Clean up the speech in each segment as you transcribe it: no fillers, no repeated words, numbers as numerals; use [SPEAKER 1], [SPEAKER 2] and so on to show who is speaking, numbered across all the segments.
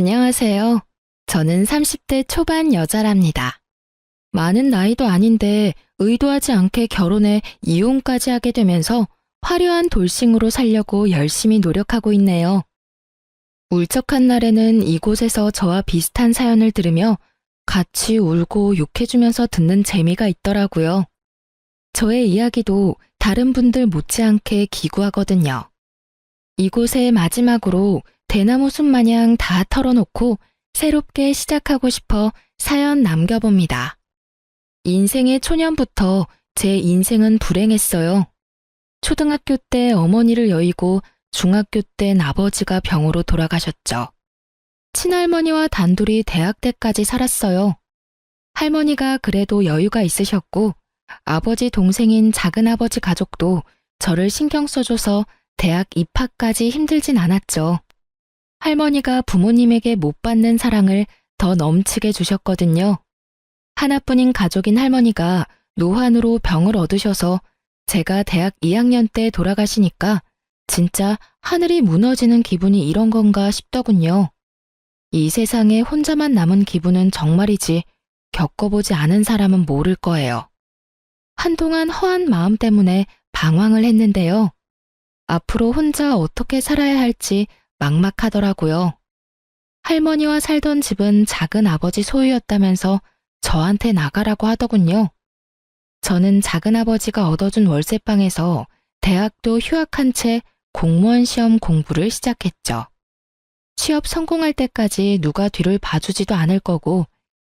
[SPEAKER 1] 안녕하세요. 저는 30대 초반 여자랍니다. 많은 나이도 아닌데 의도하지 않게 결혼해 이혼까지 하게 되면서 화려한 돌싱으로 살려고 열심히 노력하고 있네요. 울적한 날에는 이곳에서 저와 비슷한 사연을 들으며 같이 울고 욕해주면서 듣는 재미가 있더라고요. 저의 이야기도 다른 분들 못지않게 기구하거든요. 이곳에 마지막으로 대나무 숲 마냥 다 털어놓고 새롭게 시작하고 싶어 사연 남겨봅니다. 인생의 초년부터 제 인생은 불행했어요. 초등학교 때 어머니를 여의고 중학교 땐 아버지가 병으로 돌아가셨죠. 친할머니와 단둘이 대학 때까지 살았어요. 할머니가 그래도 여유가 있으셨고 아버지 동생인 작은아버지 가족도 저를 신경 써줘서 대학 입학까지 힘들진 않았죠. 할머니가 부모님에게 못 받는 사랑을 더 넘치게 주셨거든요. 하나뿐인 가족인 할머니가 노환으로 병을 얻으셔서 제가 대학 2학년 때 돌아가시니까 진짜 하늘이 무너지는 기분이 이런 건가 싶더군요. 이 세상에 혼자만 남은 기분은 정말이지 겪어보지 않은 사람은 모를 거예요. 한동안 허한 마음 때문에 방황을 했는데요. 앞으로 혼자 어떻게 살아야 할지 막막하더라고요. 할머니와 살던 집은 작은 아버지 소유였다면서 저한테 나가라고 하더군요. 저는 작은 아버지가 얻어준 월세방에서 대학도 휴학한 채 공무원 시험 공부를 시작했죠. 취업 성공할 때까지 누가 뒤를 봐주지도 않을 거고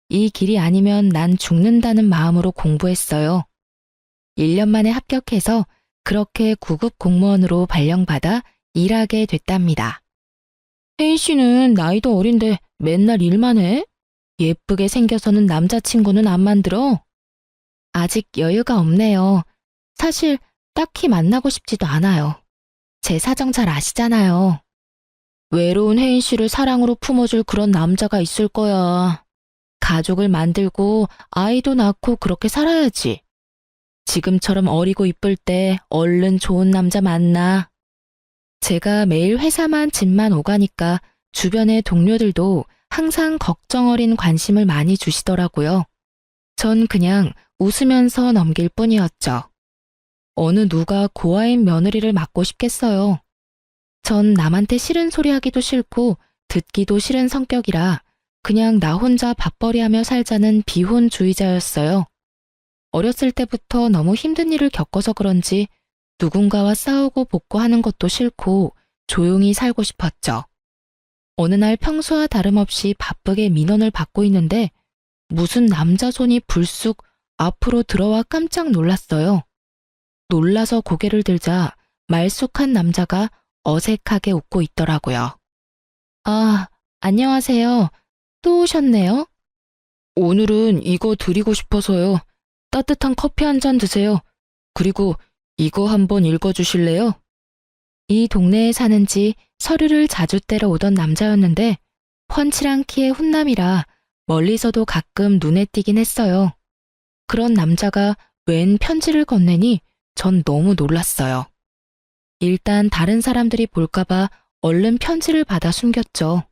[SPEAKER 1] 이 길이 아니면 난 죽는다는 마음으로 공부했어요. 1년 만에 합격해서 그렇게 구급 공무원으로 발령받아 일하게 됐답니다. 혜인 씨는 나이도 어린데 맨날 일만 해? 예쁘게 생겨서는 남자친구는 안 만들어? 아직 여유가 없네요. 사실 딱히 만나고 싶지도 않아요. 제 사정 잘 아시잖아요. 외로운 혜인 씨를 사랑으로 품어줄 그런 남자가 있을 거야. 가족을 만들고 아이도 낳고 그렇게 살아야지. 지금처럼 어리고 이쁠 때 얼른 좋은 남자 만나. 제가 매일 회사만 집만 오가니까 주변의 동료들도 항상 걱정 어린 관심을 많이 주시더라고요. 전 그냥 웃으면서 넘길 뿐이었죠. 어느 누가 고아인 며느리를 맡고 싶겠어요. 전 남한테 싫은 소리 하기도 싫고 듣기도 싫은 성격이라 그냥 나 혼자 밥벌이하며 살자는 비혼주의자였어요. 어렸을 때부터 너무 힘든 일을 겪어서 그런지 누군가와 싸우고 복구하는 것도 싫고 조용히 살고 싶었죠. 어느 날 평소와 다름없이 바쁘게 민원을 받고 있는데 무슨 남자 손이 불쑥 앞으로 들어와 깜짝 놀랐어요. 놀라서 고개를 들자 말쑥한 남자가 어색하게 웃고 있더라고요. 아, 안녕하세요. 또 오셨네요? 오늘은 이거 드리고 싶어서요. 따뜻한 커피 한 잔 드세요. 그리고 이거 한번 읽어주실래요? 이 동네에 사는지 서류를 자주 떼러 오던 남자였는데 훤칠한 키의 훈남이라 멀리서도 가끔 눈에 띄긴 했어요. 그런 남자가 웬 편지를 건네니 전 너무 놀랐어요. 일단 다른 사람들이 볼까봐 얼른 편지를 받아 숨겼죠.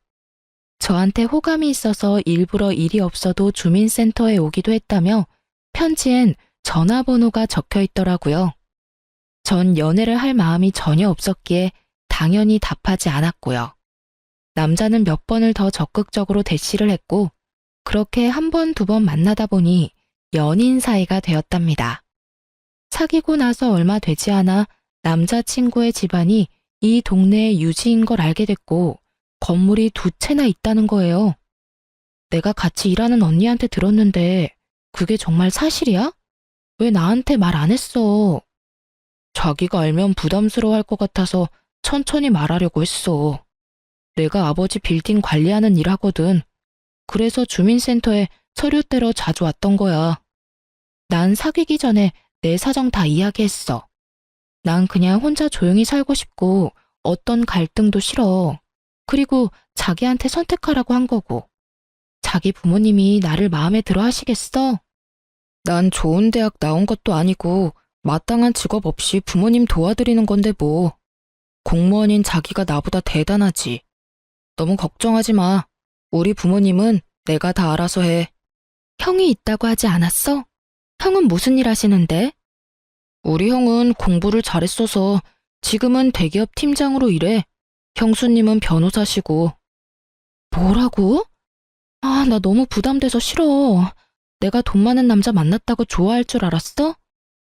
[SPEAKER 1] 저한테 호감이 있어서 일부러 일이 없어도 주민센터에 오기도 했다며 편지엔 전화번호가 적혀 있더라고요. 전 연애를 할 마음이 전혀 없었기에 당연히 답하지 않았고요. 남자는 몇 번을 더 적극적으로 대시를 했고 그렇게 한 번, 두 번 만나다 보니 연인 사이가 되었답니다. 사귀고 나서 얼마 되지 않아 남자친구의 집안이 이 동네의 유지인 걸 알게 됐고 건물이 2채나 있다는 거예요. 내가 같이 일하는 언니한테 들었는데 그게 정말 사실이야? 왜 나한테 말 안 했어? 자기가 알면 부담스러워할 것 같아서 천천히 말하려고 했어. 내가 아버지 빌딩 관리하는 일 하거든. 그래서 주민센터에 서류 떼러 자주 왔던 거야. 난 사귀기 전에 내 사정 다 이야기했어. 난 그냥 혼자 조용히 살고 싶고 어떤 갈등도 싫어. 그리고 자기한테 선택하라고 한 거고. 자기 부모님이 나를 마음에 들어 하시겠어? 난 좋은 대학 나온 것도 아니고 마땅한 직업 없이 부모님 도와드리는 건데 뭐. 공무원인 자기가 나보다 대단하지. 너무 걱정하지 마. 우리 부모님은 내가 다 알아서 해. 형이 있다고 하지 않았어? 형은 무슨 일 하시는데? 우리 형은 공부를 잘했어서 지금은 대기업 팀장으로 일해. 형수님은 변호사시고. 뭐라고? 아, 나 너무 부담돼서 싫어. 내가 돈 많은 남자 만났다고 좋아할 줄 알았어?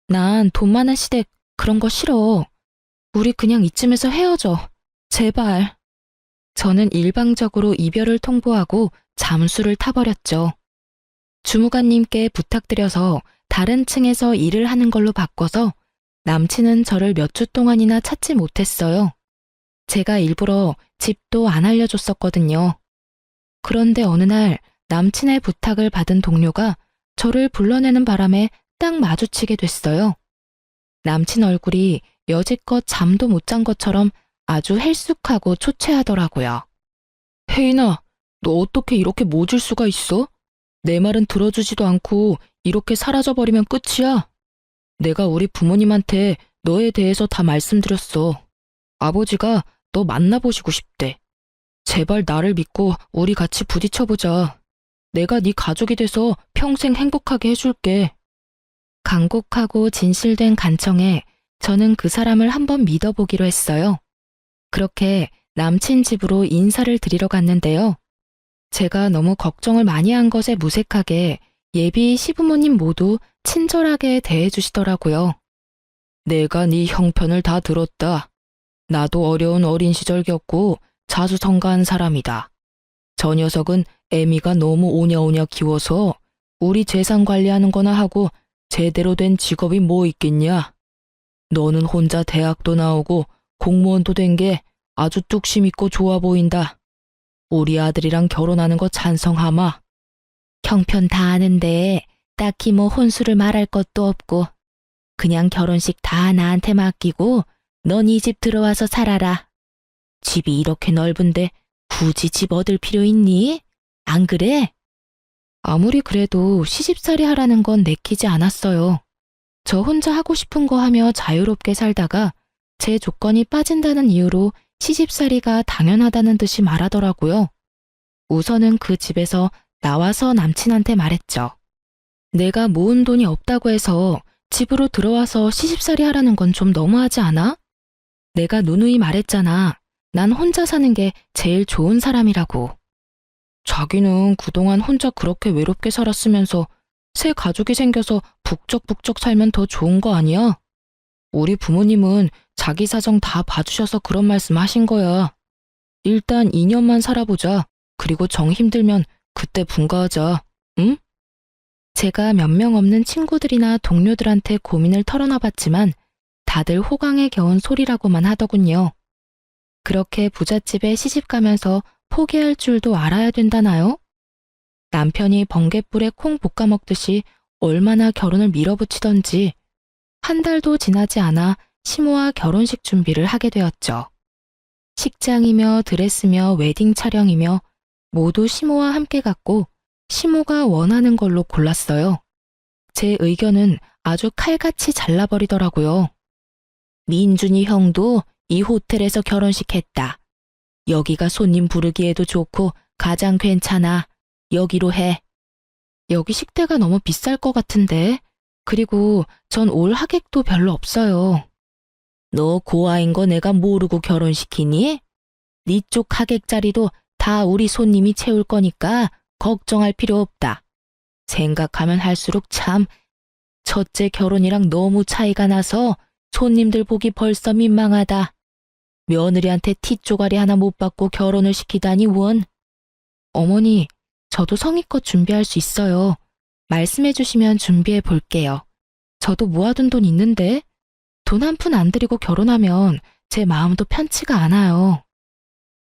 [SPEAKER 1] 난 돈 많은 시댁 그런 거 싫어. 우리 그냥 이쯤에서 헤어져. 제발. 저는 일방적으로 이별을 통보하고 잠수를 타버렸죠. 주무관님께 부탁드려서 다른 층에서 일을 하는 걸로 바꿔서 남친은 저를 몇 주 동안이나 찾지 못했어요. 제가 일부러 집도 안 알려줬었거든요. 그런데 어느 날 남친의 부탁을 받은 동료가 저를 불러내는 바람에 딱 마주치게 됐어요. 남친 얼굴이 여지껏 잠도 못 잔 것처럼 아주 헬쑥하고 초췌하더라고요. 혜인아, 너 어떻게 이렇게 모질 수가 있어? 내 말은 들어주지도 않고 이렇게 사라져버리면 끝이야. 내가 우리 부모님한테 너에 대해서 다 말씀드렸어. 아버지가 너 만나보시고 싶대. 제발 나를 믿고 우리 같이 부딪혀보자. 내가 네 가족이 돼서 평생 행복하게 해줄게. 간곡하고 진실된 간청에 저는 그 사람을 한번 믿어보기로 했어요. 그렇게 남친 집으로 인사를 드리러 갔는데요. 제가 너무 걱정을 많이 한 것에 무색하게 예비 시부모님 모두 친절하게 대해주시더라고요. 내가 네 형편을 다 들었다. 나도 어려운 어린 시절 겪고 자수성가한 사람이다. 저 녀석은 애미가 너무 오냐오냐 키워서 우리 재산 관리하는 거나 하고 제대로 된 직업이 뭐 있겠냐. 너는 혼자 대학도 나오고 공무원도 된 게 아주 뚝심 있고 좋아 보인다. 우리 아들이랑 결혼하는 거 찬성하마. 형편 다 아는데 딱히 뭐 혼수를 말할 것도 없고 그냥 결혼식 다 나한테 맡기고 넌 이 집 들어와서 살아라. 집이 이렇게 넓은데 굳이 집 얻을 필요 있니? 안 그래? 아무리 그래도 시집살이 하라는 건 내키지 않았어요. 저 혼자 하고 싶은 거 하며 자유롭게 살다가 제 조건이 빠진다는 이유로 시집살이가 당연하다는 듯이 말하더라고요. 우선은 그 집에서 나와서 남친한테 말했죠. 내가 모은 돈이 없다고 해서 집으로 들어와서 시집살이 하라는 건 좀 너무하지 않아? 내가 누누이 말했잖아. 난 혼자 사는 게 제일 좋은 사람이라고. 자기는 그동안 혼자 그렇게 외롭게 살았으면서 새 가족이 생겨서 북적북적 살면 더 좋은 거 아니야? 우리 부모님은 자기 사정 다 봐주셔서 그런 말씀 하신 거야. 일단 2년만 살아보자. 그리고 정 힘들면 그때 분가하자. 응? 제가 몇 명 없는 친구들이나 동료들한테 고민을 털어놔봤지만 다들 호강에 겨운 소리라고만 하더군요. 그렇게 부잣집에 시집가면서 포기할 줄도 알아야 된다나요? 남편이 번갯불에 콩 볶아 먹듯이 얼마나 결혼을 밀어붙이던지 한 달도 지나지 않아 시모와 결혼식 준비를 하게 되었죠. 식장이며 드레스며 웨딩 촬영이며 모두 시모와 함께 갔고 시모가 원하는 걸로 골랐어요. 제 의견은 아주 칼같이 잘라버리더라고요. 민준이 형도 이 호텔에서 결혼식 했다. 여기가 손님 부르기에도 좋고 가장 괜찮아. 여기로 해. 여기 식대가 너무 비쌀 것 같은데. 그리고 전 올 하객도 별로 없어요. 너 고아인 거 내가 모르고 결혼시키니? 네 쪽 하객 자리도 다 우리 손님이 채울 거니까 걱정할 필요 없다. 생각하면 할수록 참 첫째 결혼이랑 너무 차이가 나서 손님들 보기 벌써 민망하다. 며느리한테 티 쪼가리 하나 못 받고 결혼을 시키다니 원. 어머니, 저도 성의껏 준비할 수 있어요. 말씀해 주시면 준비해 볼게요. 저도 모아둔 돈 있는데 돈 한 푼 안 들이고 결혼하면 제 마음도 편치가 않아요.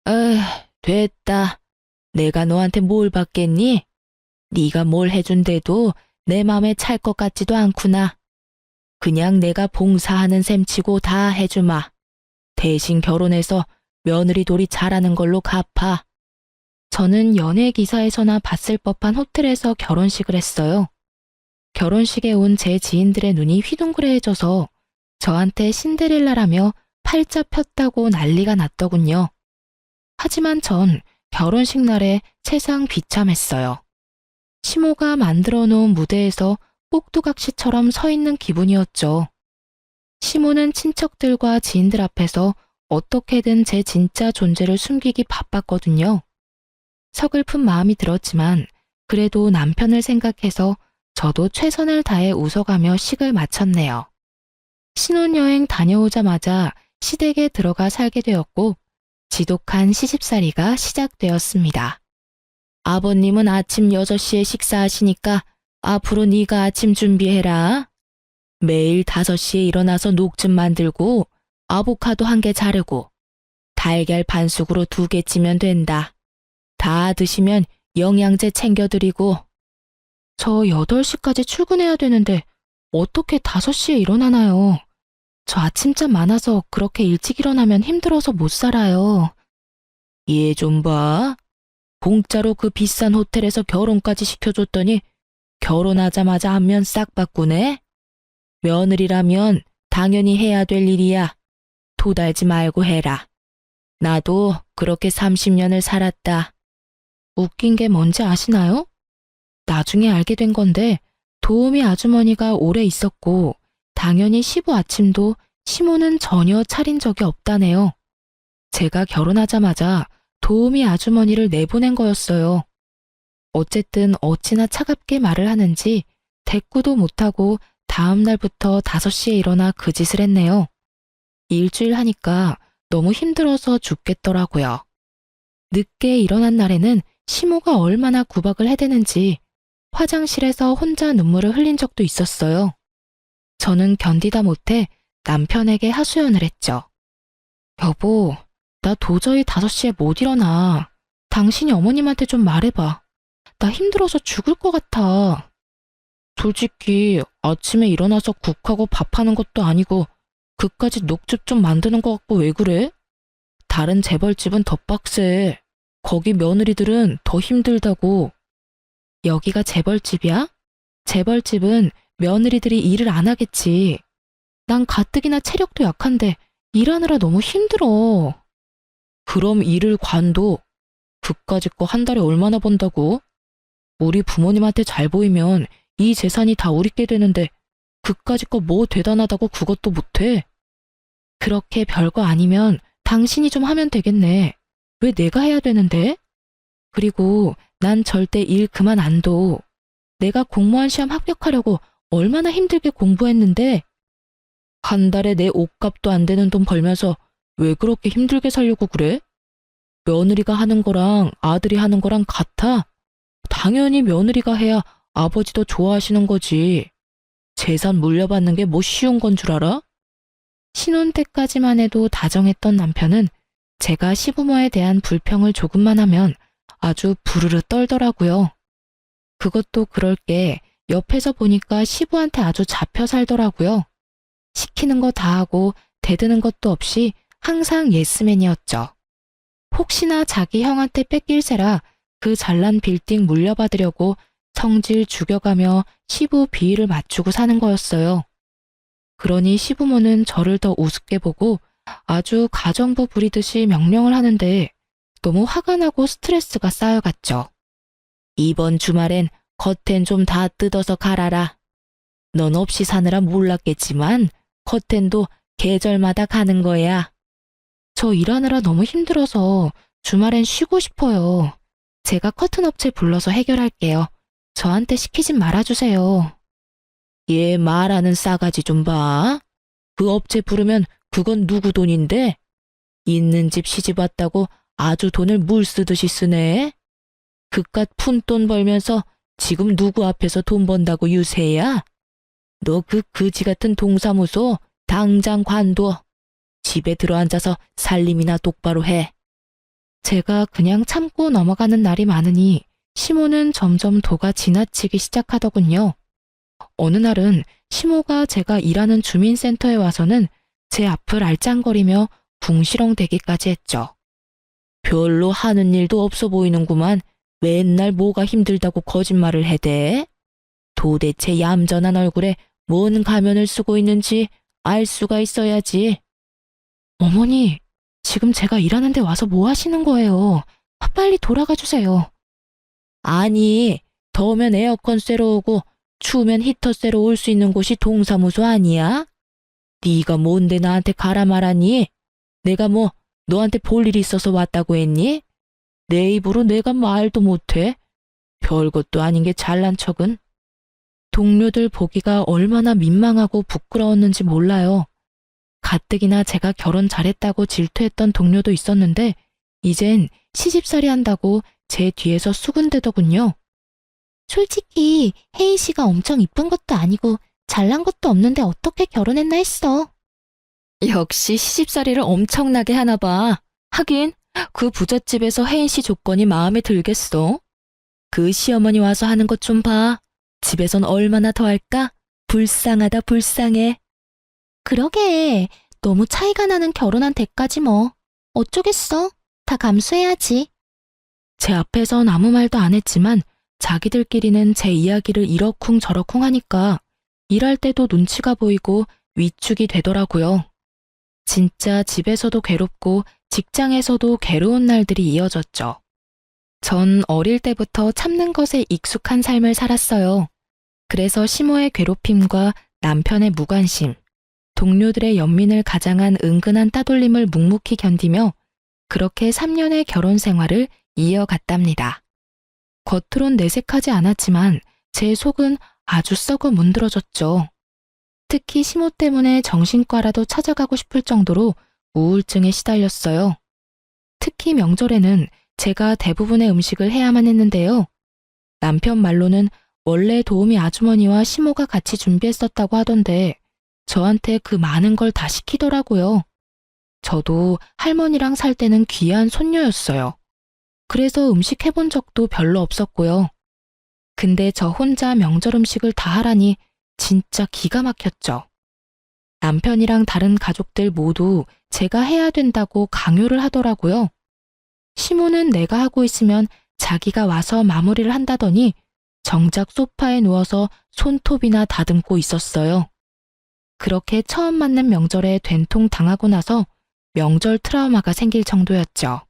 [SPEAKER 1] 에휴, 됐다. 내가 너한테 뭘 받겠니? 네가 뭘 해준대도 내 맘에 찰 것 같지도 않구나. 그냥 내가 봉사하는 셈치고 다 해주마. 대신 결혼해서 며느리 돌이 잘하는 걸로 갚아. 저는 연예 기사에서나 봤을 법한 호텔에서 결혼식을 했어요. 결혼식에 온 제 지인들의 눈이 휘둥그레해져서 저한테 신데렐라라며 팔자 폈다고 난리가 났더군요. 하지만 전 결혼식 날에 세상 비참했어요. 시모가 만들어 놓은 무대에서 꼭두각시처럼 서 있는 기분이었죠. 시모는 친척들과 지인들 앞에서 어떻게든 제 진짜 존재를 숨기기 바빴거든요. 서글픈 마음이 들었지만 그래도 남편을 생각해서 저도 최선을 다해 웃어가며 식을 마쳤네요. 신혼여행 다녀오자마자 시댁에 들어가 살게 되었고 지독한 시집살이가 시작되었습니다. 아버님은 아침 6시에 식사하시니까 앞으로 네가 아침 준비해라. 매일 5시에 일어나서 녹즙 만들고 아보카도 1개 자르고 달걀 반숙으로 2개 찌면 된다. 다 드시면 영양제 챙겨드리고. 저 8시까지 출근해야 되는데 어떻게 5시에 일어나나요? 저 아침잠 많아서 그렇게 일찍 일어나면 힘들어서 못 살아요. 얘 좀 봐. 공짜로 그 비싼 호텔에서 결혼까지 시켜줬더니 결혼하자마자 안면 싹 바꾸네? 며느리라면 당연히 해야 될 일이야. 도달지 말고 해라. 나도 그렇게 30년을 살았다. 웃긴 게 뭔지 아시나요? 나중에 알게 된 건데 도우미 아주머니가 오래 있었고 당연히 시부 아침도 시모는 전혀 차린 적이 없다네요. 제가 결혼하자마자 도우미 아주머니를 내보낸 거였어요. 어쨌든 어찌나 차갑게 말을 하는지 대꾸도 못하고 다음 날부터 5시에 일어나 그 짓을 했네요. 일주일 하니까 너무 힘들어서 죽겠더라고요. 늦게 일어난 날에는 시모가 얼마나 구박을 해대는지 화장실에서 혼자 눈물을 흘린 적도 있었어요. 저는 견디다 못해 남편에게 하소연을 했죠. 여보, 나 도저히 5시에 못 일어나. 당신이 어머님한테 좀 말해봐. 나 힘들어서 죽을 것 같아. 솔직히 아침에 일어나서 국하고 밥하는 것도 아니고 그까짓 녹즙 좀 만드는 것 같고 왜 그래? 다른 재벌집은 더 빡세. 거기 며느리들은 더 힘들다고. 여기가 재벌집이야? 재벌집은 며느리들이 일을 안 하겠지. 난 가뜩이나 체력도 약한데 일하느라 너무 힘들어. 그럼 일을 관둬. 그까짓 거 한 달에 얼마나 번다고? 우리 부모님한테 잘 보이면 이 재산이 다 우리께 되는데 그까짓 거 뭐 대단하다고 그것도 못해? 그렇게 별거 아니면 당신이 좀 하면 되겠네. 왜 내가 해야 되는데? 그리고 난 절대 일 그만 안 둬. 내가 공무원 시험 합격하려고 얼마나 힘들게 공부했는데 한 달에 내 옷값도 안 되는 돈 벌면서 왜 그렇게 힘들게 살려고 그래? 며느리가 하는 거랑 아들이 하는 거랑 같아? 당연히 며느리가 해야 아버지도 좋아하시는 거지. 재산 물려받는 게 뭐 쉬운 건 줄 알아? 신혼 때까지만 해도 다정했던 남편은 제가 시부모에 대한 불평을 조금만 하면 아주 부르르 떨더라고요. 그것도 그럴 게 옆에서 보니까 시부한테 아주 잡혀 살더라고요. 시키는 거 다 하고 대드는 것도 없이 항상 예스맨이었죠. 혹시나 자기 형한테 뺏길세라 그 잘난 빌딩 물려받으려고 성질 죽여가며 시부 비위를 맞추고 사는 거였어요. 그러니 시부모는 저를 더 우습게 보고 아주 가정부 부리듯이 명령을 하는데 너무 화가 나고 스트레스가 쌓여갔죠. 이번 주말엔 커튼 좀 다 뜯어서 갈아라. 넌 없이 사느라 몰랐겠지만 커튼도 계절마다 가는 거야. 저 일하느라 너무 힘들어서 주말엔 쉬고 싶어요. 제가 커튼 업체 불러서 해결할게요. 저한테 시키진 말아주세요. 얘 말하는 싸가지 좀 봐. 그 업체 부르면 그건 누구 돈인데? 있는 집 시집 왔다고 아주 돈을 물 쓰듯이 쓰네. 그깟 푼돈 벌면서 지금 누구 앞에서 돈 번다고 유세야? 너 그 그지 같은 동사무소 당장 관둬. 집에 들어앉아서 살림이나 똑바로 해. 제가 그냥 참고 넘어가는 날이 많으니 시모는 점점 도가 지나치기 시작하더군요. 어느 날은 시모가 제가 일하는 주민센터에 와서는 제 앞을 알짱거리며 궁시렁대기까지 했죠. 별로 하는 일도 없어 보이는구만. 맨날 뭐가 힘들다고 거짓말을 해대? 도대체 얌전한 얼굴에 뭔 가면을 쓰고 있는지 알 수가 있어야지. 어머니, 지금 제가 일하는 데 와서 뭐 하시는 거예요? 빨리 돌아가 주세요.
[SPEAKER 2] 아니, 더우면 에어컨 쐬러 오고 추우면 히터 쐬러 올 수 있는 곳이 동사무소 아니야? 네가 뭔데 나한테 가라 말하니? 내가 뭐 너한테 볼 일이 있어서 왔다고 했니? 내 입으로 내가 말도 못해. 별것도 아닌 게 잘난 척은.
[SPEAKER 1] 동료들 보기가 얼마나 민망하고 부끄러웠는지 몰라요. 가뜩이나 제가 결혼 잘했다고 질투했던 동료도 있었는데 이젠 시집살이 한다고 제 뒤에서 수군대더군요. 솔직히 혜인 씨가 엄청 이쁜 것도 아니고 잘난 것도 없는데 어떻게 결혼했나 했어. 역시 시집살이를 엄청나게 하나 봐. 하긴 그 부잣집에서 혜인 씨 조건이 마음에 들겠어. 그 시어머니 와서 하는 것 좀 봐. 집에선 얼마나 더 할까? 불쌍하다 불쌍해. 그러게 너무 차이가 나는 결혼한 대가지 뭐. 어쩌겠어. 다 감수해야지. 제 앞에선 아무 말도 안 했지만 자기들끼리는 제 이야기를 이러쿵 저러쿵 하니까 일할 때도 눈치가 보이고 위축이 되더라고요. 진짜 집에서도 괴롭고 직장에서도 괴로운 날들이 이어졌죠. 전 어릴 때부터 참는 것에 익숙한 삶을 살았어요. 그래서 시모의 괴롭힘과 남편의 무관심, 동료들의 연민을 가장한 은근한 따돌림을 묵묵히 견디며 그렇게 3년의 결혼 생활을 이어갔답니다. 겉으론 내색하지 않았지만 제 속은 아주 썩어 문드러졌죠. 특히 시모 때문에 정신과라도 찾아가고 싶을 정도로 우울증에 시달렸어요. 특히 명절에는 제가 대부분의 음식을 해야만 했는데요. 남편 말로는 원래 도우미 아주머니와 시모가 같이 준비했었다고 하던데 저한테 그 많은 걸 다 시키더라고요. 저도 할머니랑 살 때는 귀한 손녀였어요. 그래서 음식 해본 적도 별로 없었고요. 근데 저 혼자 명절 음식을 다 하라니 진짜 기가 막혔죠. 남편이랑 다른 가족들 모두 제가 해야 된다고 강요를 하더라고요. 시모는 내가 하고 있으면 자기가 와서 마무리를 한다더니 정작 소파에 누워서 손톱이나 다듬고 있었어요. 그렇게 처음 맞는 명절에 된통 당하고 나서 명절 트라우마가 생길 정도였죠.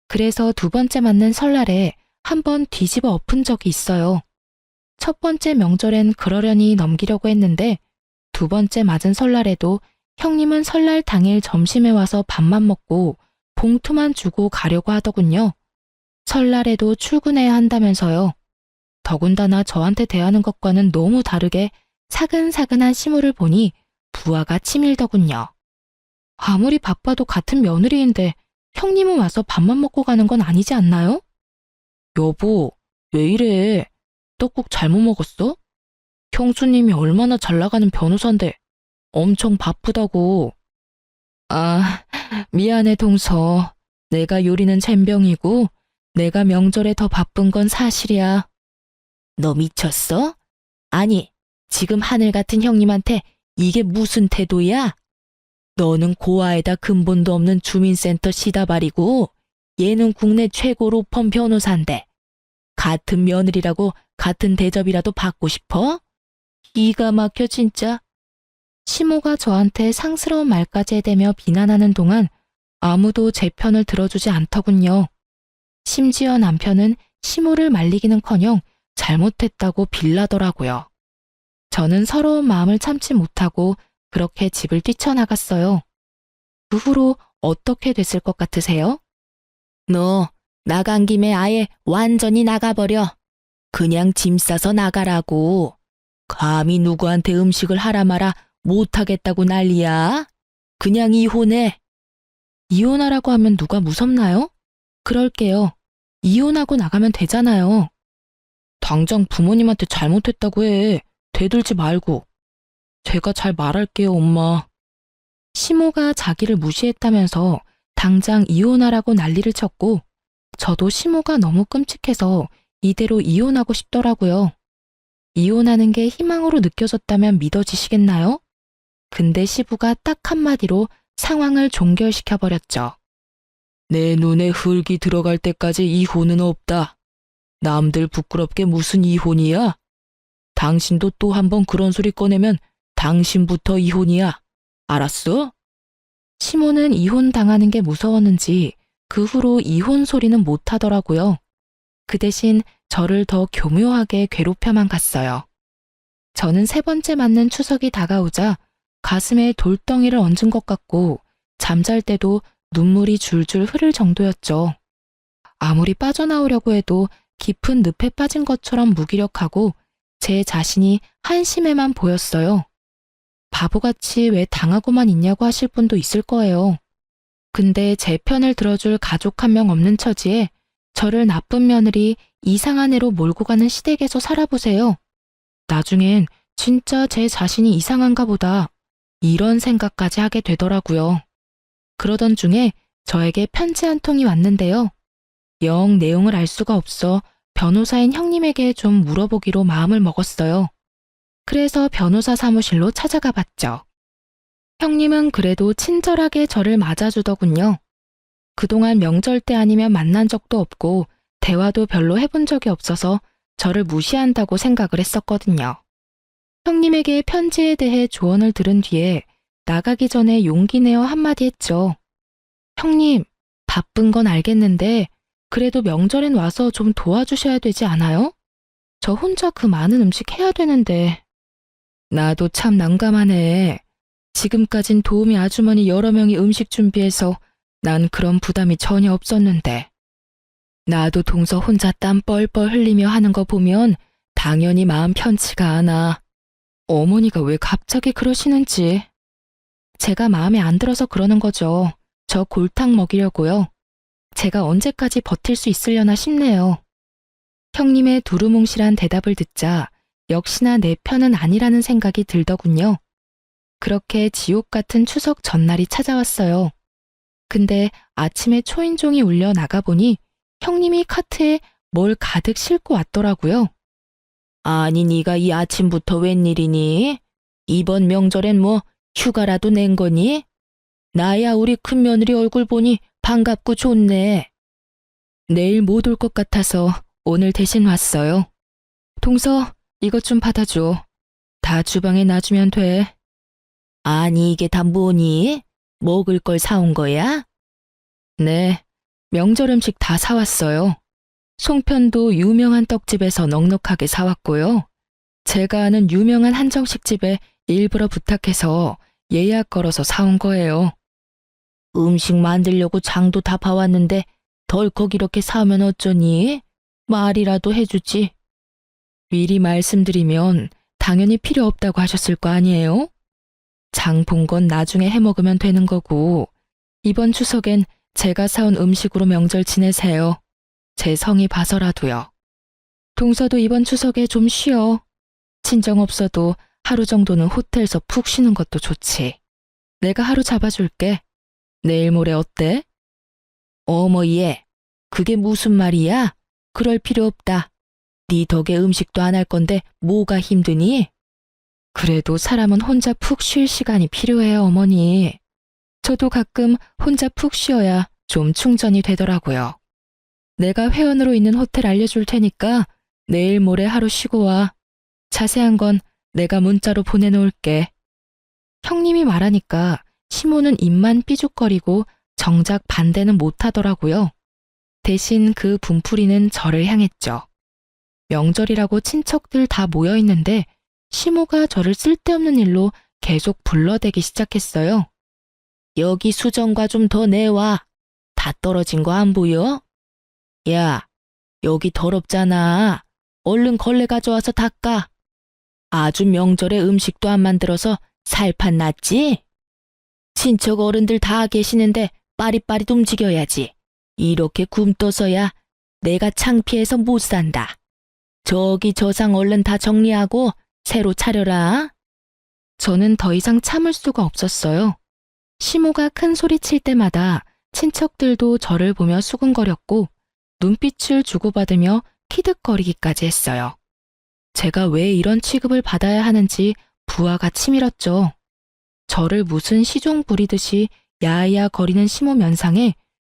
[SPEAKER 1] 그래서 두 번째 맞는 설날에 한번 뒤집어 엎은 적이 있어요. 첫 번째 명절엔 그러려니 넘기려고 했는데 두 번째 맞은 설날에도 형님은 설날 당일 점심에 와서 밥만 먹고 봉투만 주고 가려고 하더군요. 설날에도 출근해야 한다면서요. 더군다나 저한테 대하는 것과는 너무 다르게 사근사근한 시모를 보니 부하가 치밀더군요. 아무리 바빠도 같은 며느리인데 형님은 와서 밥만 먹고 가는 건 아니지 않나요? 여보, 왜 이래? 떡국 잘못 먹었어? 형수님이 얼마나 잘 나가는 변호사인데 엄청 바쁘다고. 아, 미안해 동서. 내가 요리는 젬병이고 내가 명절에 더 바쁜 건 사실이야. 너 미쳤어? 아니, 지금 하늘 같은 형님한테 이게 무슨 태도야? 너는 고아에다 근본도 없는 주민센터 시다발이고 얘는 국내 최고 로펌 변호사인데 같은 며느리라고 같은 대접이라도 받고 싶어? 기가 막혀 진짜. 시모가 저한테 상스러운 말까지 해대며 비난하는 동안 아무도 제 편을 들어주지 않더군요. 심지어 남편은 시모를 말리기는커녕 잘못했다고 빌라더라고요. 저는 서러운 마음을 참지 못하고 그렇게 집을 뛰쳐나갔어요. 그 후로 어떻게 됐을 것 같으세요? 너 나간 김에 아예 완전히 나가버려. 그냥 짐 싸서 나가라고. 감히 누구한테 음식을 하라 마라 못하겠다고 난리야. 그냥 이혼해. 이혼하라고 하면 누가 무섭나요? 그럴게요. 이혼하고 나가면 되잖아요. 당장 부모님한테 잘못했다고 해. 대들지 말고. 제가 잘 말할게요, 엄마. 시모가 자기를 무시했다면서 당장 이혼하라고 난리를 쳤고 저도 시모가 너무 끔찍해서 이대로 이혼하고 싶더라고요. 이혼하는 게 희망으로 느껴졌다면 믿어지시겠나요? 근데 시부가 딱 한마디로 상황을 종결시켜버렸죠. 내 눈에 흙이 들어갈 때까지 이혼은 없다. 남들 부끄럽게 무슨 이혼이야? 당신도 또 한 번 그런 소리 꺼내면 당신부터 이혼이야. 알았어? 시모는 이혼 당하는 게 무서웠는지 그 후로 이혼 소리는 못 하더라고요. 그 대신 저를 더 교묘하게 괴롭혀만 갔어요. 저는 세 번째 맞는 추석이 다가오자 가슴에 돌덩이를 얹은 것 같고 잠잘 때도 눈물이 줄줄 흐를 정도였죠. 아무리 빠져나오려고 해도 깊은 늪에 빠진 것처럼 무기력하고 제 자신이 한심해만 보였어요. 바보같이 왜 당하고만 있냐고 하실 분도 있을 거예요. 근데 제 편을 들어줄 가족 한 명 없는 처지에 저를 나쁜 며느리 이상한 애로 몰고 가는 시댁에서 살아보세요. 나중엔 진짜 제 자신이 이상한가 보다 이런 생각까지 하게 되더라고요. 그러던 중에 저에게 편지 한 통이 왔는데요. 영 내용을 알 수가 없어 변호사인 형님에게 좀 물어보기로 마음을 먹었어요. 그래서 변호사 사무실로 찾아가 봤죠. 형님은 그래도 친절하게 저를 맞아주더군요. 그동안 명절 때 아니면 만난 적도 없고 대화도 별로 해본 적이 없어서 저를 무시한다고 생각을 했었거든요. 형님에게 편지에 대해 조언을 들은 뒤에 나가기 전에 용기 내어 한마디 했죠. 형님, 바쁜 건 알겠는데 그래도 명절엔 와서 좀 도와주셔야 되지 않아요? 저 혼자 그 많은 음식 해야 되는데. 나도 참 난감하네. 지금까진 도우미 아주머니 여러 명이 음식 준비해서 난 그런 부담이 전혀 없었는데. 나도 동서 혼자 땀 뻘뻘 흘리며 하는 거 보면 당연히 마음 편치가 않아. 어머니가 왜 갑자기 그러시는지. 제가 마음에 안 들어서 그러는 거죠. 저 골탕 먹이려고요. 제가 언제까지 버틸 수 있으려나 싶네요. 형님의 두루뭉실한 대답을 듣자 역시나 내 편은 아니라는 생각이 들더군요. 그렇게 지옥 같은 추석 전날이 찾아왔어요. 근데 아침에 초인종이 울려 나가보니 형님이 카트에 뭘 가득 싣고 왔더라고요. 아니 네가 이 아침부터 웬일이니? 이번 명절엔 뭐 휴가라도 낸 거니? 나야 우리 큰며느리 얼굴 보니 반갑고 좋네. 내일 못 올 것 같아서 오늘 대신 왔어요. 동서, 이것 좀 받아줘. 다 주방에 놔주면 돼. 아니 이게 다 뭐니? 먹을 걸 사온 거야? 네, 명절 음식 다 사왔어요. 송편도 유명한 떡집에서 넉넉하게 사왔고요. 제가 아는 유명한 한정식집에 일부러 부탁해서 예약 걸어서 사온 거예요. 음식 만들려고 장도 다 봐왔는데 덜컥 이렇게 사면 어쩌니? 말이라도 해주지. 미리 말씀드리면 당연히 필요 없다고 하셨을 거 아니에요? 장 본 건 나중에 해먹으면 되는 거고 이번 추석엔 제가 사온 음식으로 명절 지내세요. 제 성의 봐서라도요. 동서도 이번 추석에 좀 쉬어. 친정 없어도 하루 정도는 호텔에서 푹 쉬는 것도 좋지. 내가 하루 잡아줄게. 내일 모레 어때? 어머 얘, 그게 무슨 말이야? 그럴 필요 없다. 네 덕에 음식도 안 할 건데 뭐가 힘드니? 그래도 사람은 혼자 푹 쉴 시간이 필요해요, 어머니. 저도 가끔 혼자 푹 쉬어야 좀 충전이 되더라고요. 내가 회원으로 있는 호텔 알려줄 테니까 내일 모레 하루 쉬고 와. 자세한 건 내가 문자로 보내놓을게. 형님이 말하니까 시모는 입만 삐죽거리고 정작 반대는 못하더라고요. 대신 그 분풀이는 저를 향했죠. 명절이라고 친척들 다 모여있는데 시모가 저를 쓸데없는 일로 계속 불러대기 시작했어요. 여기 수정과 좀 더 내와. 다 떨어진 거 안 보여? 야, 여기 더럽잖아. 얼른 걸레 가져와서 닦아. 아주 명절에 음식도 안 만들어서 살판 났지? 친척 어른들 다 계시는데 빠릿빠릿 움직여야지. 이렇게 굼떠서야 내가 창피해서 못 산다. 저기 저상 얼른 다 정리하고 새로 차려라. 저는 더 이상 참을 수가 없었어요. 시모가 큰 소리 칠 때마다 친척들도 저를 보며 수근거렸고 눈빛을 주고받으며 키득거리기까지 했어요. 제가 왜 이런 취급을 받아야 하는지 부하가 치밀었죠. 저를 무슨 시종 부리듯이 야야 거리는 시모 면상에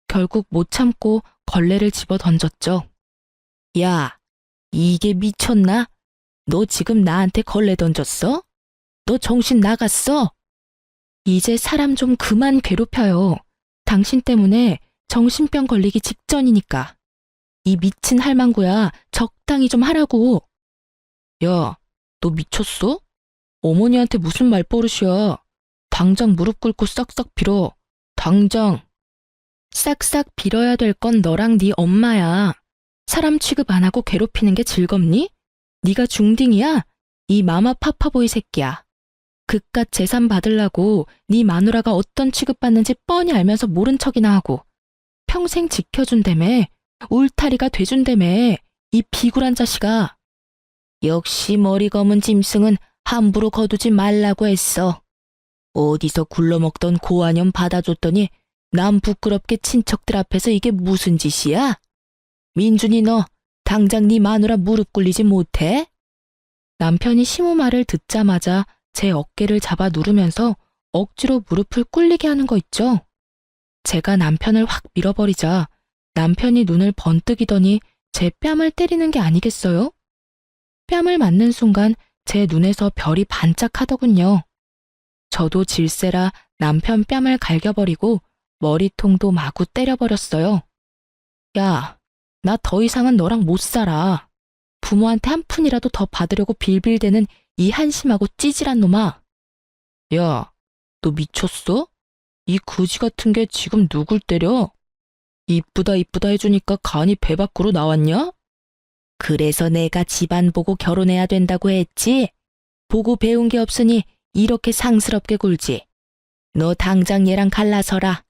[SPEAKER 1] 결국 못 참고 걸레를 집어 던졌죠. 야, 이게 미쳤나? 너 지금 나한테 걸레 던졌어? 너 정신 나갔어? 이제 사람 좀 그만 괴롭혀요. 당신 때문에
[SPEAKER 2] 정신병 걸리기 직전이니까. 이 미친 할망구야, 적당히 좀 하라고. 야, 너 미쳤어? 어머니한테 무슨 말버릇이야. 당장 무릎 꿇고 싹싹 빌어. 당장. 싹싹 빌어야 될 건 너랑 네 엄마야. 사람 취급 안 하고 괴롭히는 게 즐겁니? 네가 중딩이야? 이 마마 파파보이 새끼야. 그깟 재산 받으려고 네 마누라가 어떤 취급받는지 뻔히 알면서 모른 척이나 하고 평생 지켜준다며, 울타리가 돼준다며, 이 비굴한 자식아. 역시 머리 검은 짐승은 함부로 거두지 말라고 했어. 어디서 굴러먹던 고아년 받아줬더니 남 부끄럽게 친척들 앞에서 이게 무슨 짓이야? 민준이 너 당장 네 마누라 무릎 꿇리지 못해? 남편이 시모 말을 듣자마자 제 어깨를 잡아 누르면서 억지로 무릎을 꿇리게 하는 거 있죠. 제가 남편을 확 밀어버리자 남편이 눈을 번뜩이더니 제 뺨을 때리는 게 아니겠어요? 뺨을 맞는 순간 제 눈에서 별이 반짝하더군요. 저도 질세라 남편 뺨을 갈겨버리고 머리통도 마구 때려버렸어요. 야, 나 더 이상은 너랑 못 살아. 부모한테 한 푼이라도 더 받으려고 빌빌대는 이 한심하고 찌질한 놈아. 야, 너 미쳤어? 이 거지 같은 게 지금 누굴 때려? 이쁘다 이쁘다 해주니까 간이 배 밖으로 나왔냐? 그래서 내가 집안 보고 결혼해야 된다고 했지? 보고 배운 게 없으니 이렇게 상스럽게 굴지. 너 당장 얘랑 갈라서라.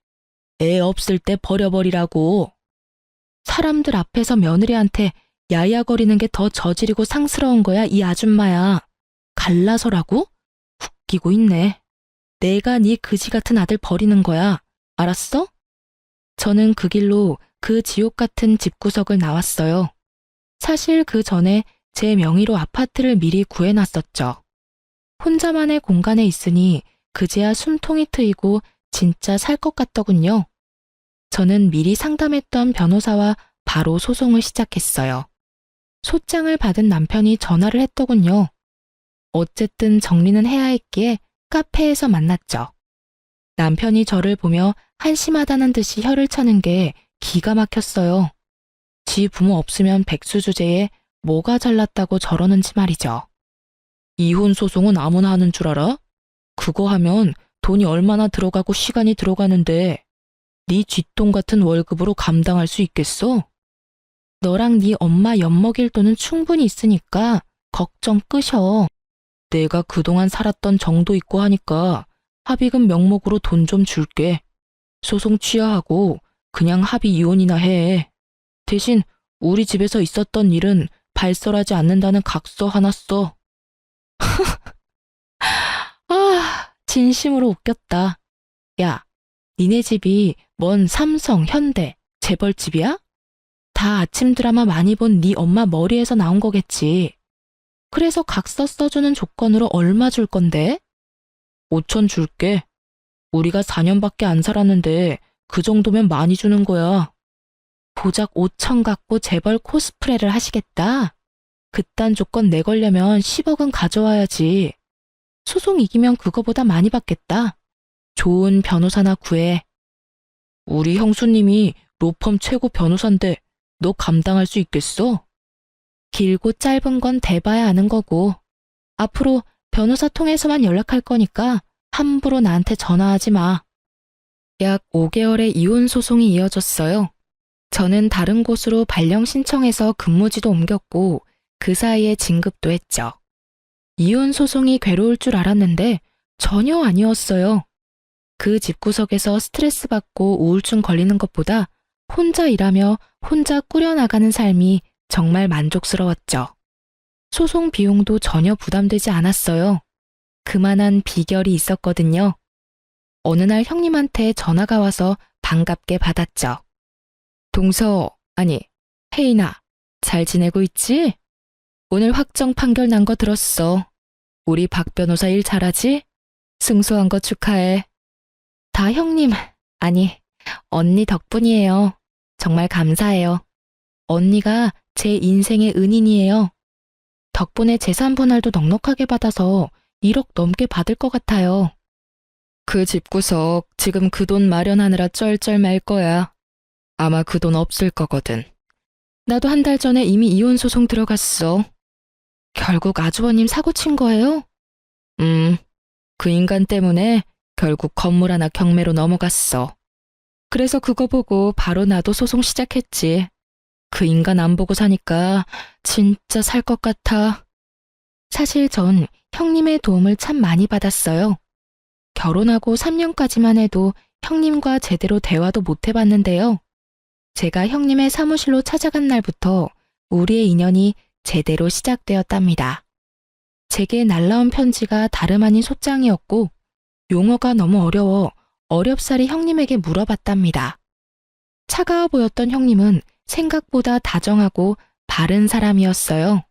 [SPEAKER 2] 애 없을 때 버려버리라고. 사람들 앞에서 며느리한테 야야거리는 게 더 저지르고 상스러운 거야, 이 아줌마야. 갈라서라고? 웃기고 있네. 내가 네 그지 같은 아들 버리는 거야. 알았어? 저는 그 길로 그 지옥 같은 집구석을 나왔어요. 사실 그 전에 제 명의로 아파트를 미리 구해놨었죠. 혼자만의 공간에 있으니 그제야 숨통이 트이고 진짜 살 것 같더군요. 저는 미리 상담했던 변호사와 바로 소송을 시작했어요. 소장을 받은 남편이 전화를 했더군요. 어쨌든 정리는 해야 했기에 카페에서 만났죠. 남편이 저를 보며 한심하다는 듯이 혀를 차는 게 기가 막혔어요. 지 부모 없으면 백수 주제에 뭐가 잘났다고 저러는지 말이죠. 이혼 소송은 아무나 하는 줄 알아? 그거 하면 돈이 얼마나 들어가고 시간이 들어가는데 네 쥐똥 같은 월급으로 감당할 수 있겠어? 너랑 네 엄마 엿먹일 돈은 충분히 있으니까 걱정 끄셔. 내가 그동안 살았던 정도 있고 하니까 합의금 명목으로 돈 좀 줄게. 소송 취하하고 그냥 합의 이혼이나 해. 대신 우리 집에서 있었던 일은 발설하지 않는다는 각서 하나 써. 아, 진심으로 웃겼다. 야, 니네 집이 뭔 삼성, 현대, 재벌집이야? 다 아침 드라마 많이 본 네 엄마 머리에서 나온 거겠지. 그래서 각서 써주는 조건으로 얼마 줄 건데? 5천 줄게. 우리가 4년밖에 안 살았는데 그 정도면 많이 주는 거야. 보작 5천 갖고 재벌 코스프레를 하시겠다? 그딴 조건 내걸려면 10억은 가져와야지. 소송 이기면 그거보다 많이 받겠다. 좋은 변호사나 구해. 우리 형수님이 로펌 최고 변호사인데 너 감당할 수 있겠어? 길고 짧은 건 대봐야 아는 거고. 앞으로 변호사 통해서만 연락할 거니까 함부로 나한테 전화하지 마. 약 5개월의 이혼 소송이 이어졌어요. 저는 다른 곳으로 발령 신청해서 근무지도 옮겼고 그 사이에 진급도 했죠. 이혼 소송이 괴로울 줄 알았는데 전혀 아니었어요. 그 집구석에서 스트레스 받고 우울증 걸리는 것보다 혼자 일하며 혼자 꾸려나가는 삶이 정말 만족스러웠죠. 소송 비용도 전혀 부담되지 않았어요. 그만한 비결이 있었거든요. 어느 날 형님한테 전화가 와서 반갑게 받았죠. 동서, 아니, 혜인아, 잘 지내고 있지? 오늘 확정 판결 난 거 들었어. 우리 박 변호사 일 잘하지? 승소한 거 축하해. 다 형님, 아니, 언니 덕분이에요. 정말 감사해요. 언니가 제 인생의 은인이에요. 덕분에 재산 분할도 넉넉하게 받아서 1억 넘게 받을 것 같아요. 그 집구석 지금 그 돈 마련하느라 쩔쩔 맬 거야.
[SPEAKER 1] 아마 그 돈 없을 거거든. 나도 한 달 전에 이미 이혼 소송 들어갔어. 결국 아주버님 사고 친 거예요? 그 인간 때문에 결국 건물 하나 경매로 넘어갔어. 그래서 그거 보고 바로 나도 소송 시작했지. 그 인간 안 보고 사니까 진짜 살 것 같아. 사실 전 형님의 도움을 참 많이 받았어요. 결혼하고 3년까지만 해도 형님과 제대로 대화도 못 해봤는데요. 제가 형님의 사무실로 찾아간 날부터 우리의 인연이 제대로 시작되었답니다. 제게 날라온 편지가 다름 아닌 소장이었고 용어가 너무 어려워 어렵사리 형님에게 물어봤답니다. 차가워 보였던 형님은 생각보다 다정하고 바른 사람이었어요.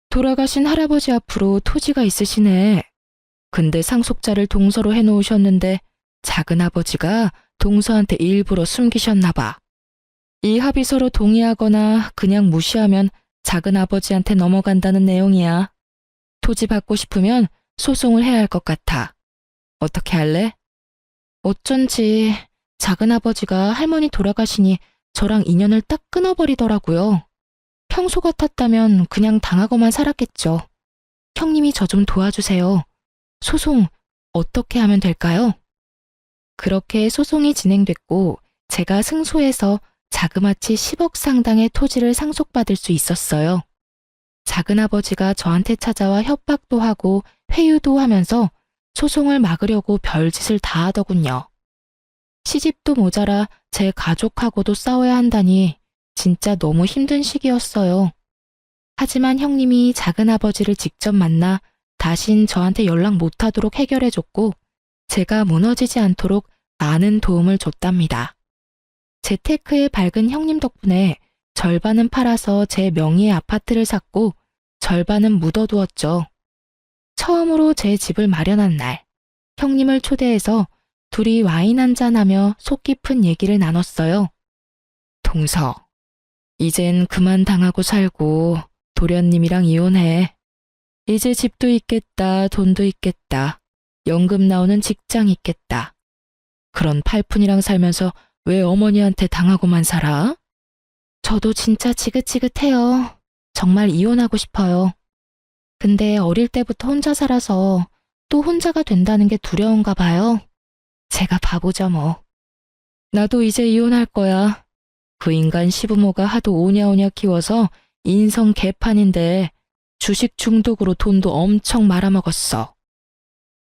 [SPEAKER 1] 돌아가신 할아버지 앞으로 토지가 있으시네. 근데 상속자를 동서로 해놓으셨는데 작은아버지가 동서한테 일부러 숨기셨나 봐. 이 합의서로 동의하거나 그냥 무시하면 작은아버지한테 넘어간다는 내용이야. 토지 받고 싶으면 소송을 해야 할 것 같아. 어떻게 할래? 어쩐지 작은아버지가 할머니 돌아가시니 저랑 인연을 딱 끊어버리더라고요. 평소 같았다면 그냥 당하고만 살았겠죠. 형님이 저 좀 도와주세요. 소송 어떻게 하면 될까요? 그렇게 소송이 진행됐고 제가 승소해서 자그마치 10억 상당의 토지를 상속받을 수 있었어요. 작은아버지가 저한테 찾아와 협박도 하고 회유도 하면서 소송을 막으려고 별짓을 다 하더군요. 시집도 모자라 제 가족하고도 싸워야 한다니 진짜 너무 힘든 시기였어요. 하지만 형님이 작은아버지를 직접 만나 다신 저한테 연락 못하도록 해결해줬고 제가 무너지지 않도록 많은 도움을 줬답니다. 재테크에 밝은 형님 덕분에 절반은 팔아서 제 명의의 아파트를 샀고 절반은 묻어두었죠. 처음으로 제 집을 마련한 날, 형님을 초대해서 둘이 와인 한잔하며 속 깊은 얘기를 나눴어요. 동서, 이젠 그만 당하고 살고 도련님이랑 이혼해. 이제 집도 있겠다, 돈도 있겠다, 연금 나오는 직장 있겠다. 그런 팔푼이랑 살면서 왜 어머니한테 당하고만 살아? 저도 진짜 지긋지긋해요. 정말 이혼하고 싶어요. 근데 어릴 때부터 혼자 살아서 또 혼자가 된다는 게 두려운가 봐요. 제가 바보죠 뭐. 나도 이제 이혼할 거야. 그 인간 시부모가 하도 오냐오냐 키워서 인성 개판인데 주식 중독으로 돈도 엄청 말아먹었어.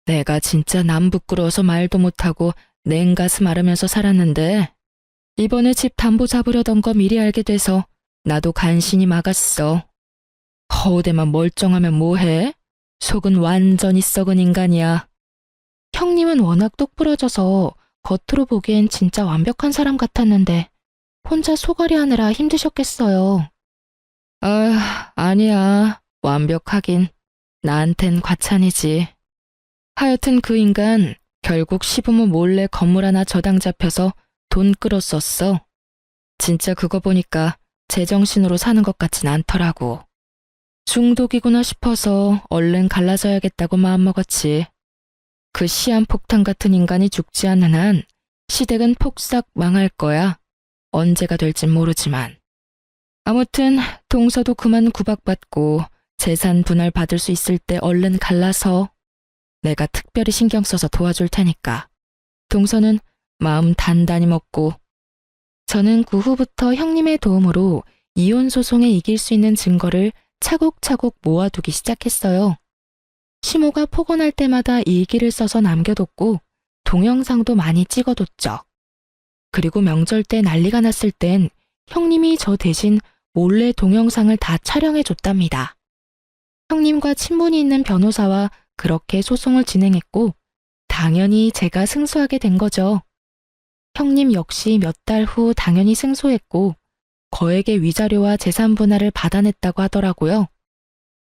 [SPEAKER 1] 내가 진짜 남 부끄러워서 말도 못하고 냉가슴 앓으면서 살았는데 이번에 집 담보 잡으려던 거 미리 알게 돼서 나도 간신히 막았어. 허우대만 멀쩡하면 뭐해? 속은 완전히 썩은 인간이야. 형님은 워낙 똑부러져서 겉으로 보기엔 진짜 완벽한 사람 같았는데 혼자 소갈이 하느라 힘드셨겠어요. 아니야. 완벽하긴. 나한텐 과찬이지. 하여튼 그 인간 결국 시부모 몰래 건물 하나 저당 잡혀서 돈 끌었었어. 진짜 그거 보니까 제정신으로 사는 것 같진 않더라고. 중독이구나 싶어서 얼른 갈라져야겠다고 마음먹었지. 그 시한폭탄 같은 인간이 죽지 않는 한 시댁은 폭삭 망할 거야. 언제가 될진 모르지만. 아무튼 동서도 그만 구박받고 재산 분할 받을 수 있을 때 얼른 갈라서 내가 특별히 신경 써서 도와줄 테니까. 동서는 마음 단단히 먹고 저는 그 후부터 형님의 도움으로 이혼 소송에 이길 수 있는 증거를 차곡차곡 모아두기 시작했어요. 시모가 폭언할 때마다 일기를 써서 남겨뒀고 동영상도 많이 찍어뒀죠. 그리고 명절 때 난리가 났을 땐 형님이 저 대신 몰래 동영상을 다 촬영해줬답니다. 형님과 친분이 있는 변호사와 그렇게 소송을 진행했고 당연히 제가 승소하게 된 거죠. 형님 역시 몇 달 후 당연히 승소했고 거액의 위자료와 재산 분할을 받아냈다고 하더라고요.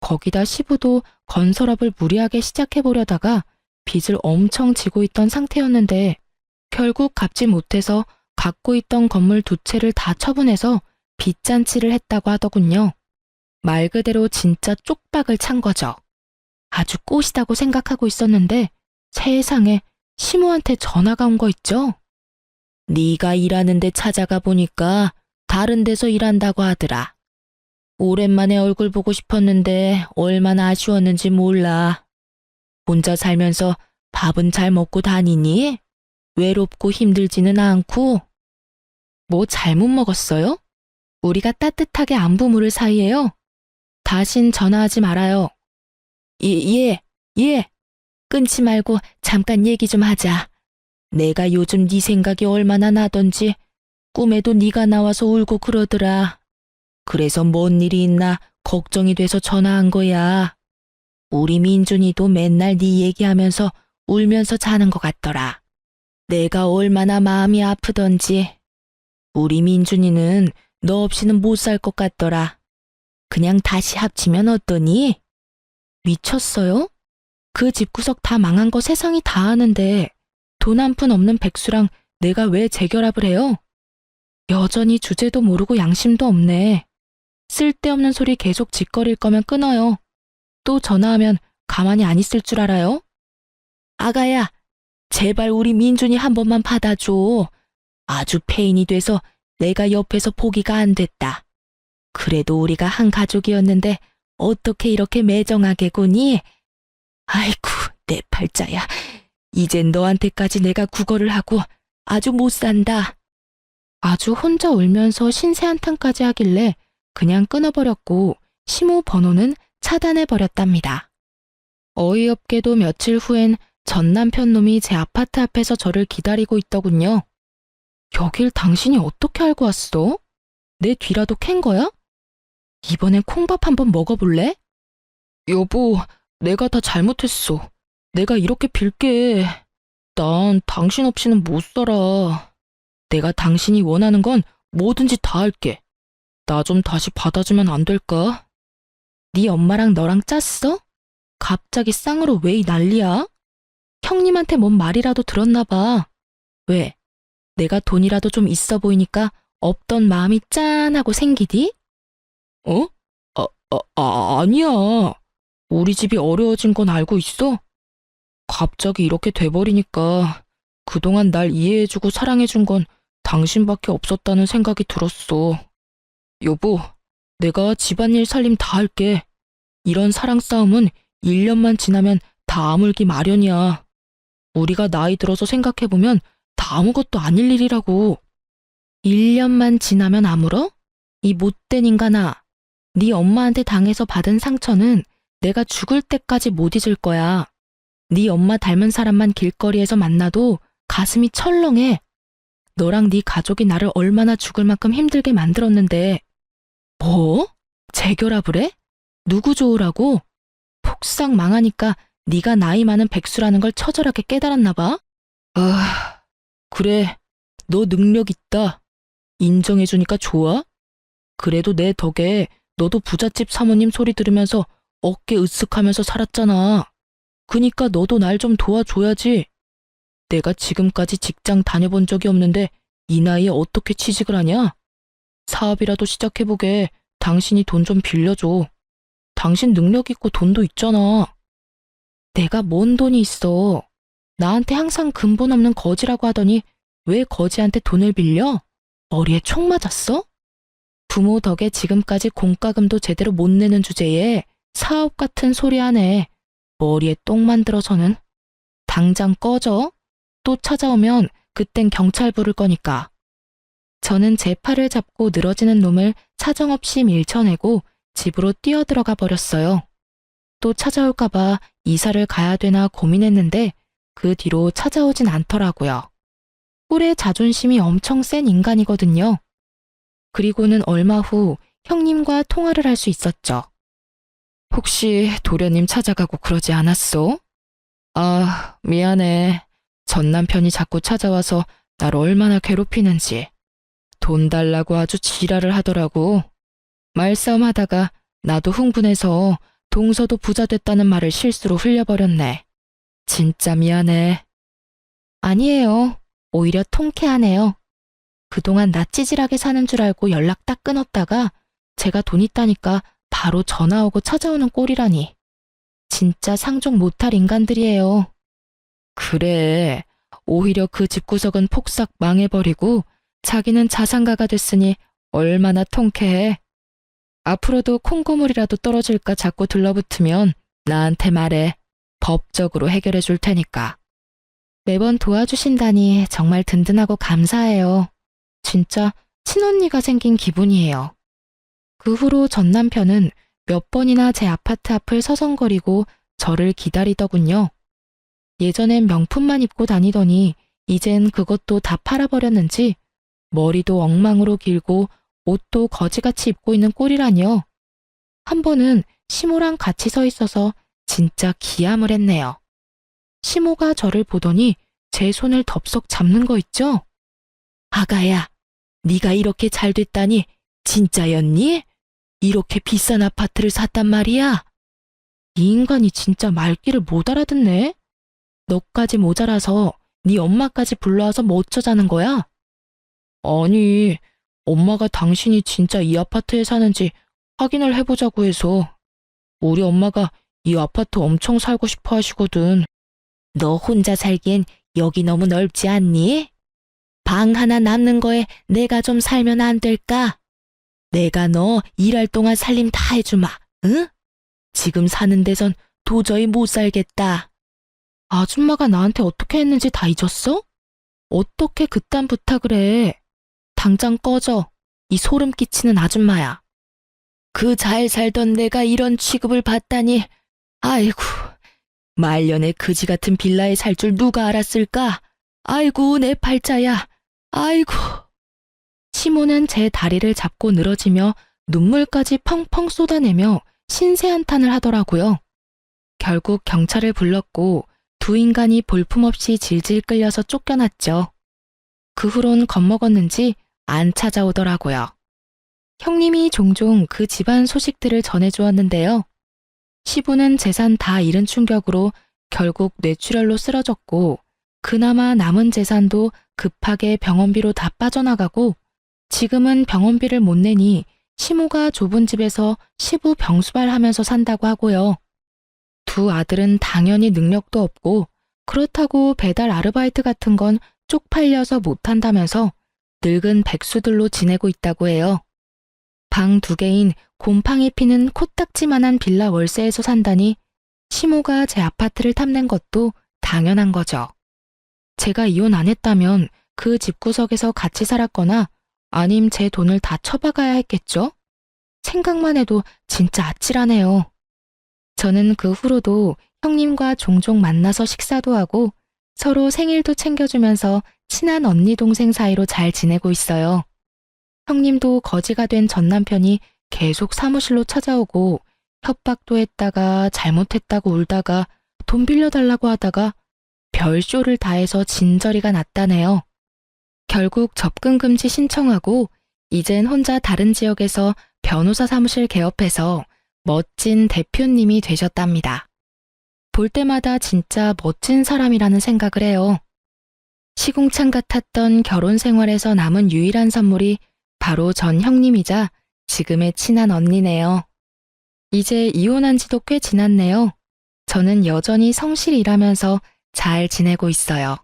[SPEAKER 1] 거기다 시부도 건설업을 무리하게 시작해보려다가 빚을 엄청 지고 있던 상태였는데 결국 갚지 못해서 갖고 있던 건물 2채를 다 처분해서 빚잔치를 했다고 하더군요. 말 그대로 진짜 쪽박을 찬 거죠. 아주 꽃이다고 생각하고 있었는데 세상에 시모한테 전화가 온 거 있죠?
[SPEAKER 2] 네가 일하는 데 찾아가 보니까 다른 데서 일한다고 하더라. 오랜만에 얼굴 보고 싶었는데 얼마나 아쉬웠는지 몰라. 혼자 살면서 밥은 잘 먹고 다니니? 외롭고 힘들지는 않고?
[SPEAKER 1] 뭐 잘못 먹었어요? 우리가 따뜻하게 안부 물을 사이에요. 다신 전화하지 말아요.
[SPEAKER 2] 예. 끊지 말고 잠깐 얘기 좀 하자. 내가 요즘 네 생각이 얼마나 나던지 꿈에도 네가 나와서 울고 그러더라. 그래서 뭔 일이 있나 걱정이 돼서 전화한 거야. 우리 민준이도 맨날 네 얘기하면서 울면서 자는 것 같더라. 내가 얼마나 마음이 아프던지. 우리 민준이는 너 없이는 못 살 것 같더라. 그냥 다시 합치면 어떠니?
[SPEAKER 1] 미쳤어요? 그 집구석 다 망한 거 세상이 다 아는데 돈 한 푼 없는 백수랑 내가 왜 재결합을 해요? 여전히 주제도 모르고 양심도 없네. 쓸데없는 소리 계속 짓거릴 거면 끊어요. 또 전화하면 가만히 안 있을 줄 알아요?
[SPEAKER 2] 아가야, 제발 우리 민준이 한 번만 받아줘. 아주 폐인이 돼서 내가 옆에서 보기가 안 됐다. 그래도 우리가 한 가족이었는데 어떻게 이렇게 매정하게 구니? 아이쿠, 내 팔자야. 이젠 너한테까지 내가 구걸을 하고 아주 못 산다.
[SPEAKER 1] 아주 혼자 울면서 신세 한탄까지 하길래 그냥 끊어버렸고 시모 번호는 차단해버렸답니다. 어이없게도 며칠 후엔 전 남편 놈이 제 아파트 앞에서 저를 기다리고 있더군요. 여길 당신이 어떻게 알고 왔어? 내 뒤라도 캔 거야? 이번엔 콩밥 한번 먹어볼래? 여보, 내가 다 잘못했어. 내가 이렇게 빌게. 난 당신 없이는 못 살아. 내가 당신이 원하는 건 뭐든지 다 할게. 나 좀 다시 받아주면 안 될까? 네 엄마랑 너랑 짰어? 갑자기 쌍으로 왜 이 난리야? 형님한테 뭔 말이라도 들었나 봐. 왜? 내가 돈이라도 좀 있어 보이니까 없던 마음이 짠하고 생기디? 어? 아니야. 우리 집이 어려워진 건 알고 있어? 갑자기 이렇게 돼버리니까 그동안 날 이해해주고 사랑해준 건 당신밖에 없었다는 생각이 들었어. 여보, 내가 집안일 살림 다 할게. 이런 사랑 싸움은 1년만 지나면 다 아물기 마련이야. 우리가 나이 들어서 생각해보면 다 아무것도 아닐 일이라고. 1년만 지나면 아물어? 이 못된 인간아. 네 엄마한테 당해서 받은 상처는 내가 죽을 때까지 못 잊을 거야. 네 엄마 닮은 사람만 길거리에서 만나도 가슴이 철렁해. 너랑 네 가족이 나를 얼마나 죽을 만큼 힘들게 만들었는데. 뭐? 재결합을 해? 누구 좋으라고? 폭삭 망하니까 네가 나이 많은 백수라는 걸 처절하게 깨달았나 봐. 아, 그래. 너 능력 있다. 인정해주니까 좋아? 그래도 내 덕에 너도 부잣집 사모님 소리 들으면서 어깨 으쓱하면서 살았잖아. 그니까 너도 날 좀 도와줘야지. 내가 지금까지 직장 다녀본 적이 없는데 이 나이에 어떻게 취직을 하냐? 사업이라도 시작해보게. 당신이 돈 좀 빌려줘. 당신 능력 있고 돈도 있잖아. 내가 뭔 돈이 있어. 나한테 항상 근본 없는 거지라고 하더니 왜 거지한테 돈을 빌려? 머리에 총 맞았어? 부모 덕에 지금까지 공과금도 제대로 못 내는 주제에 사업 같은 소리 하네. 머리에 똥 만들어서는. 당장 꺼져. 또 찾아오면 그땐 경찰 부를 거니까. 저는 제 팔을 잡고 늘어지는 놈을 사정없이 밀쳐내고 집으로 뛰어들어가 버렸어요. 또 찾아올까봐 이사를 가야 되나 고민했는데 그 뒤로 찾아오진 않더라고요. 꿀의 자존심이 엄청 센 인간이거든요. 그리고는 얼마 후 형님과 통화를 할 수 있었죠. 혹시 도련님 찾아가고 그러지 않았어? 아, 미안해. 전 남편이 자꾸 찾아와서 날 얼마나 괴롭히는지. 돈 달라고 아주 지랄을 하더라고. 말싸움 하다가 나도 흥분해서 동서도 부자 됐다는 말을 실수로 흘려버렸네. 진짜 미안해. 아니에요. 오히려 통쾌하네요. 그동안 나 찌질하게 사는 줄 알고 연락 딱 끊었다가 제가 돈 있다니까 바로 전화 오고 찾아오는 꼴이라니. 진짜 상종 못할 인간들이에요. 그래. 오히려 그 집구석은 폭삭 망해버리고 자기는 자산가가 됐으니 얼마나 통쾌해. 앞으로도 콩고물이라도 떨어질까 자꾸 들러붙으면 나한테 말해. 법적으로 해결해 줄 테니까. 매번 도와주신다니 정말 든든하고 감사해요. 진짜 친언니가 생긴 기분이에요. 그 후로 전 남편은 몇 번이나 제 아파트 앞을 서성거리고 저를 기다리더군요. 예전엔 명품만 입고 다니더니 이젠 그것도 다 팔아버렸는지 머리도 엉망으로 길고 옷도 거지같이 입고 있는 꼴이라니요. 한 번은 시모랑 같이 서 있어서 진짜 기함을 했네요. 시모가 저를 보더니 제 손을 덥석 잡는 거 있죠? 아가야, 네가 이렇게 잘 됐다니 진짜였니? 이렇게 비싼 아파트를 샀단 말이야? 이 인간이 진짜 말귀를 못 알아듣네? 너까지 모자라서 네 엄마까지 불러와서 뭐 어쩌자는 거야? 아니, 엄마가 당신이 진짜 이 아파트에 사는지 확인을 해보자고 해서. 우리 엄마가 이 아파트 엄청 살고 싶어 하시거든. 너 혼자 살기엔 여기 너무 넓지 않니? 방 하나 남는 거에 내가 좀 살면 안 될까? 내가 너 일할 동안 살림 다 해주마, 응? 지금 사는 데선 도저히 못 살겠다. 아줌마가 나한테 어떻게 했는지 다 잊었어? 어떻게 그딴 부탁을 해? 당장 꺼져. 이 소름 끼치는 아줌마야. 그 잘 살던 내가 이런 취급을 받다니. 아이고, 말년에 그지 같은 빌라에 살 줄 누가 알았을까? 아이고, 내 팔자야. 아이고. 시모는 제 다리를 잡고 늘어지며 눈물까지 펑펑 쏟아내며 신세한탄을 하더라고요. 결국 경찰을 불렀고 두 인간이 볼품없이 질질 끌려서 쫓겨났죠. 그 후론 겁먹었는지 안 찾아오더라고요. 형님이 종종 그 집안 소식들을 전해주었는데요. 시부는 재산 다 잃은 충격으로 결국 뇌출혈로 쓰러졌고 그나마 남은 재산도 급하게 병원비로 다 빠져나가고 지금은 병원비를 못 내니 시모가 좁은 집에서 시부 병수발하면서 산다고 하고요. 두 아들은 당연히 능력도 없고 그렇다고 배달 아르바이트 같은 건 쪽팔려서 못한다면서 늙은 백수들로 지내고 있다고 해요. 방 2개인 곰팡이 피는 코딱지만한 빌라 월세에서 산다니 시모가 제 아파트를 탐낸 것도 당연한 거죠. 제가 이혼 안 했다면 그 집구석에서 같이 살았거나 아님 제 돈을 다 쳐박아야 했겠죠? 생각만 해도 진짜 아찔하네요. 저는 그 후로도 형님과 종종 만나서 식사도 하고 서로 생일도 챙겨주면서 친한 언니 동생 사이로 잘 지내고 있어요. 형님도 거지가 된 전 남편이 계속 사무실로 찾아오고 협박도 했다가 잘못했다고 울다가 돈 빌려달라고 하다가 별쇼를 다 해서 진저리가 났다네요. 결국 접근금지 신청하고 이젠 혼자 다른 지역에서 변호사 사무실 개업해서 멋진 대표님이 되셨답니다. 볼 때마다 진짜 멋진 사람이라는 생각을 해요. 시궁창 같았던 결혼 생활에서 남은 유일한 선물이 바로 전 형님이자 지금의 친한 언니네요. 이제 이혼한 지도 꽤 지났네요. 저는 여전히 성실히 일하면서 잘 지내고 있어요.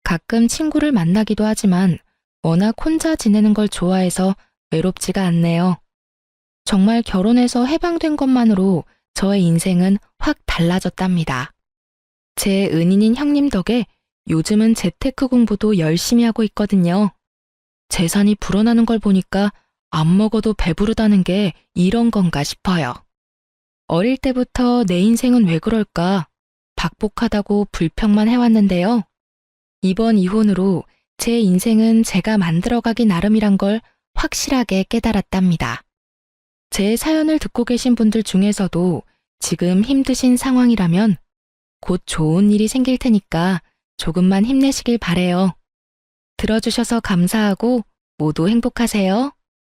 [SPEAKER 1] 가끔 친구를 만나기도 하지만 워낙 혼자 지내는 걸 좋아해서 외롭지가 않네요. 정말 결혼해서 해방된 것만으로 저의 인생은 확 달라졌답니다. 제 은인인 형님 덕에 요즘은 재테크 공부도 열심히 하고 있거든요. 재산이 불어나는 걸 보니까 안 먹어도 배부르다는 게 이런 건가 싶어요. 어릴 때부터 내 인생은 왜 그럴까 박복하다고 불평만 해왔는데요. 이번 이혼으로 제 인생은 제가 만들어가기 나름이란 걸 확실하게 깨달았답니다. 제 사연을 듣고 계신 분들 중에서도 지금 힘드신 상황이라면 곧 좋은 일이 생길 테니까 조금만 힘내시길 바래요. 들어주셔서 감사하고 모두 행복하세요.